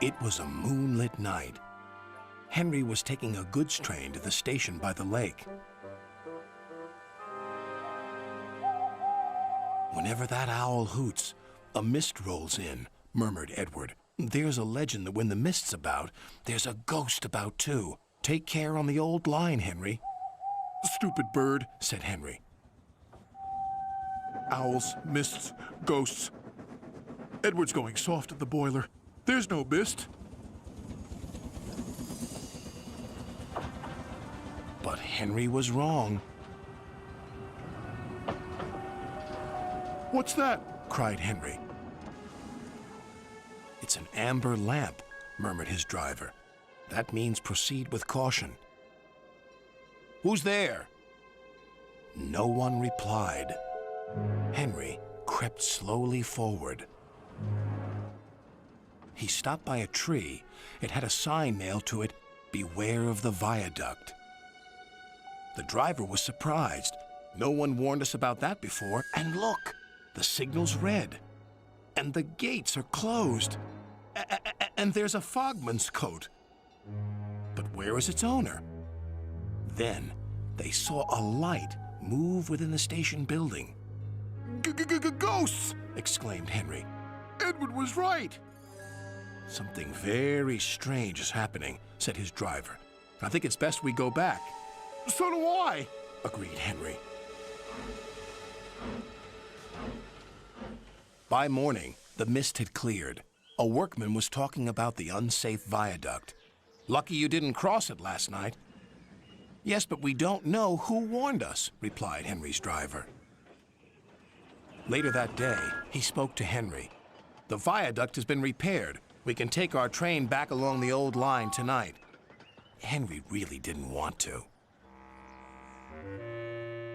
It was a moonlit night. Henry was taking a goods train to the station by the lake. Whenever that owl hoots, a mist rolls in, murmured Edward. There's a legend that when the mist's about, there's a ghost about too. Take care on the old line, Henry. Stupid bird, said Henry. Owls, mists, ghosts. Edward's going soft at the boiler. There's no mist. But Henry was wrong. What's that? Cried Henry. It's an amber lamp, murmured his driver. That means proceed with caution. Who's there? No one replied. Henry crept slowly forward. He stopped by a tree. It had a sign nailed to it, "Beware of the viaduct." The driver was surprised. No one warned us about that before. And look, the signal's red. And the gates are closed. And there's a fogman's coat. But where is its owner? Then they saw a light move within the station building. Ghosts! Exclaimed Henry. Edward was right. Something very strange is happening, said his driver. I think it's best we go back. So do I, agreed Henry. By morning, the mist had cleared. A workman was talking about the unsafe viaduct. Lucky you didn't cross it last night. Yes, but we don't know who warned us, replied Henry's driver. Later that day, he spoke to Henry. The viaduct has been repaired. We can take our train back along the old line tonight. Henry really didn't want to.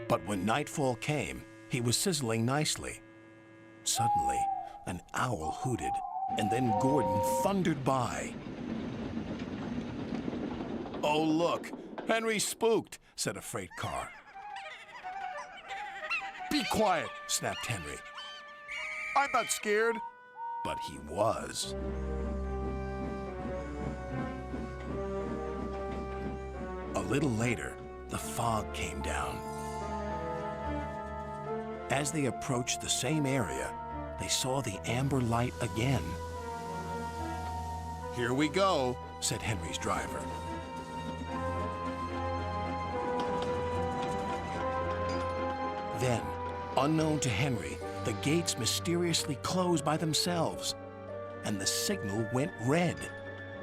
But when nightfall came, he was sizzling nicely. Suddenly, an owl hooted, and then Gordon thundered by. Oh, look, Henry's spooked, said a freight car. Be quiet, snapped Henry. I'm not scared. But he was. A little later, the fog came down. As they approached the same area, they saw the amber light again. Here we go, said Henry's driver. Then, unknown to Henry, the gates mysteriously closed by themselves, and the signal went red.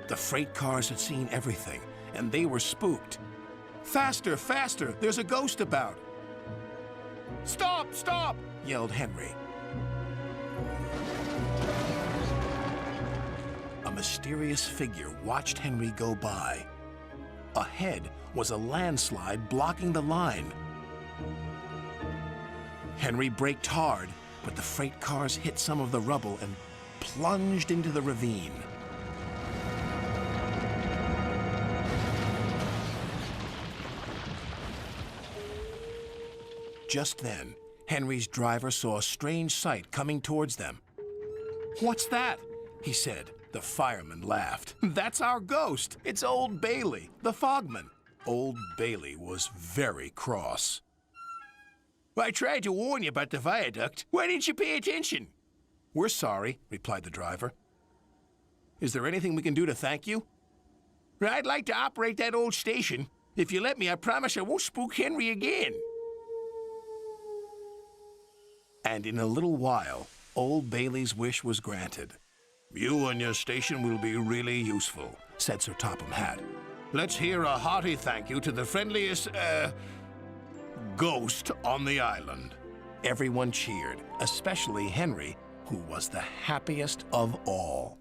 The freight cars had seen everything, and they were spooked. Faster, faster, there's a ghost about. Stop, stop, yelled Henry. A mysterious figure watched Henry go by. Ahead was a landslide blocking the line. Henry braked hard, but the freight cars hit some of the rubble and plunged into the ravine. Just then, Henry's driver saw a strange sight coming towards them. What's that? He said. The fireman laughed. That's our ghost. It's Old Bailey, the fogman. Old Bailey was very cross. I tried to warn you about the viaduct. Why didn't you pay attention? We're sorry, replied the driver. Is there anything we can do to thank you? I'd like to operate that old station. If you let me, I promise I won't spook Henry again. And in a little while, Old Bailey's wish was granted. You and your station will be really useful, said Sir Topham Hatt. Let's hear a hearty thank you to the friendliest, ghost on the island. Everyone cheered, especially Henry, who was the happiest of all.